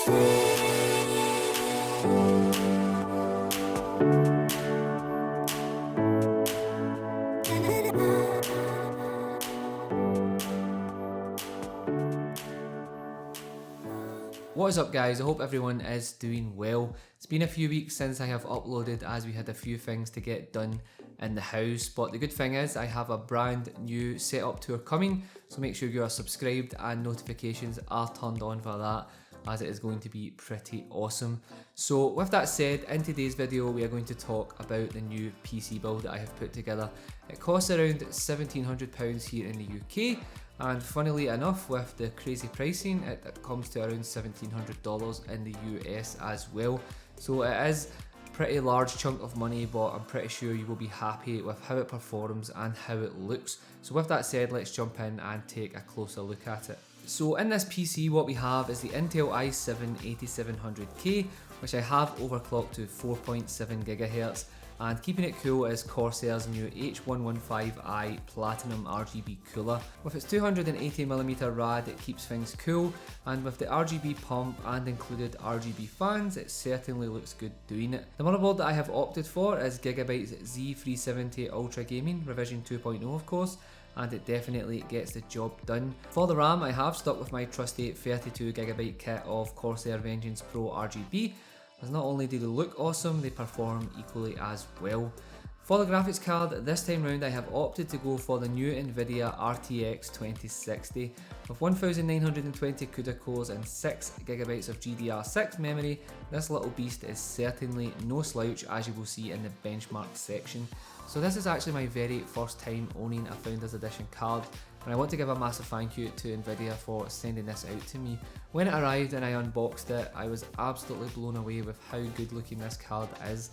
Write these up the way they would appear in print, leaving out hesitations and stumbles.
What is up guys, I hope everyone is doing well. It's been a few weeks since I have uploaded as we had a few things to get done in the house, but the good thing is I have a brand new setup tour coming, so make sure you are subscribed and notifications are turned on for that, as it is going to be pretty awesome. So with that said, in today's video we are going to talk about the new PC build that I have put together. It costs around £1,700 here in the UK, and funnily enough, with the crazy pricing, it comes to around $1,700 in the US as well. So it is a pretty large chunk of money, but I'm pretty sure you will be happy with how it performs and how it looks. So with that said, let's jump in and take a closer look at it. So in this PC, what we have is the Intel i7-8700K, which I have overclocked to 4.7 GHz. And keeping it cool is Corsair's new H115i Platinum RGB cooler. With its 280mm rad, it keeps things cool, and with the RGB pump and included RGB fans, it certainly looks good doing it. The motherboard that I have opted for is GIGABYTE's Z370 Ultra Gaming, revision 2.0 of course, and it definitely gets the job done. For the RAM, I have stuck with my trusty 32GB kit of Corsair Vengeance Pro RGB, as not only do they look awesome, they perform equally as well. For the graphics card, this time round I have opted to go for the new NVIDIA RTX 2060. With 1920 CUDA cores and 6GB of GDDR6 memory, this little beast is certainly no slouch, as you will see in the benchmark section. So this is actually my very first time owning a Founders Edition card, and I want to give a massive thank you to NVIDIA for sending this out to me. When it arrived and I unboxed it, I was absolutely blown away with how good looking this card is.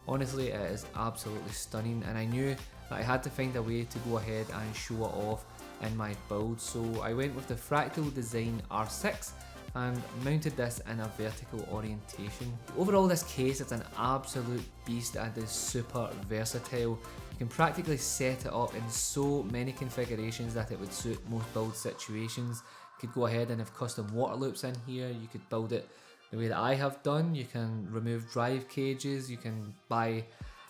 Honestly, it is absolutely stunning, and I knew that I had to find a way to go ahead and show it off in my build, so I went with the Fractal Design R6 and mounted this in a vertical orientation. Overall, this case is an absolute beast and is super versatile. You can practically set it up in so many configurations that it would suit most build situations. You could go ahead and have custom water loops in here, you could build it the way that I have done, you can remove drive cages, you can buy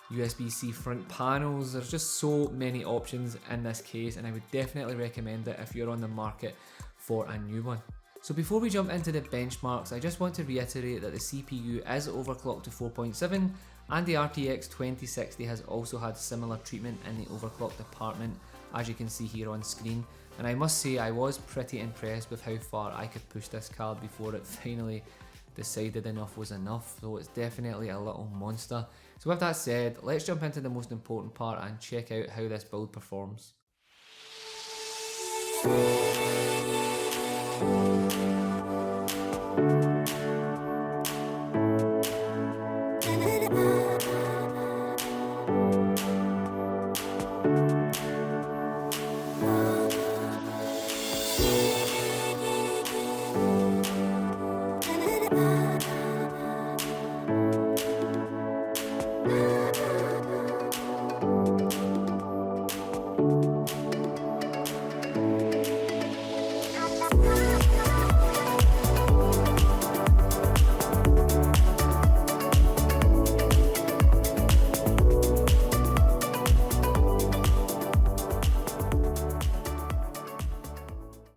USB-C front panels. There's just so many options in this case, and I would definitely recommend it if you're on the market for a new one. So before we jump into the benchmarks, I just want to reiterate that the CPU is overclocked to 4.7, and the RTX 2060 has also had similar treatment in the overclock department, as you can see here on screen. And I must say, I was pretty impressed with how far I could push this card before it finally decided enough was enough, so it's definitely a little monster. So with that said, let's jump into the most important part and check out how this build performs.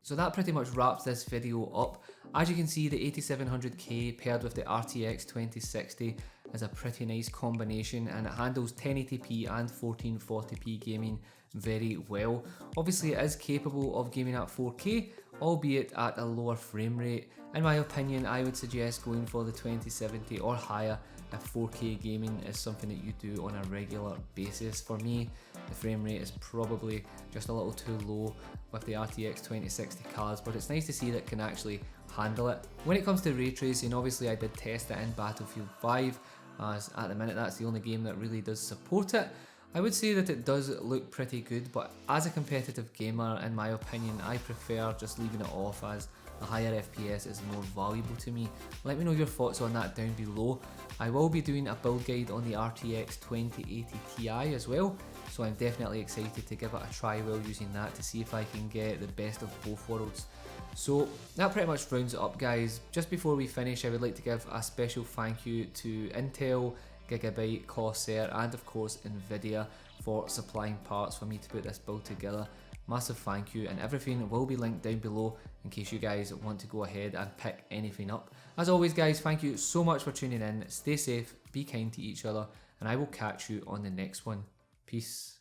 So that pretty much wraps this video up. As you can see, the 8700K paired with the RTX 2060 is a pretty nice combination, and it handles 1080p and 1440p gaming very well. Obviously it is capable of gaming at 4K, albeit at a lower frame rate. In my opinion, I would suggest going for the 2070 or higher if 4K gaming is something that you do on a regular basis. For me, the frame rate is probably just a little too low with the RTX 2060 cards, but it's nice to see that it can actually handle it. When it comes to ray tracing, obviously I did test it in Battlefield 5, as at the minute that's the only game that really does support it. I would say that it does look pretty good, but as a competitive gamer, in my opinion, I prefer just leaving it off, as a higher FPS is more valuable to me. Let me know your thoughts on that down below. I will be doing a build guide on the RTX 2080 Ti as well, so I'm definitely excited to give it a try while using that to see if I can get the best of both worlds. So that pretty much rounds it up, guys. Just before we finish, I would like to give a special thank you to Intel, GIGABYTE, Corsair, and of course NVIDIA for supplying parts for me to put this build together. Massive thank you, and everything will be linked down below in case you guys want to go ahead and pick anything up. As always, guys, thank you so much for tuning in. Stay safe, be kind to each other, and I will catch you on the next one. Peace.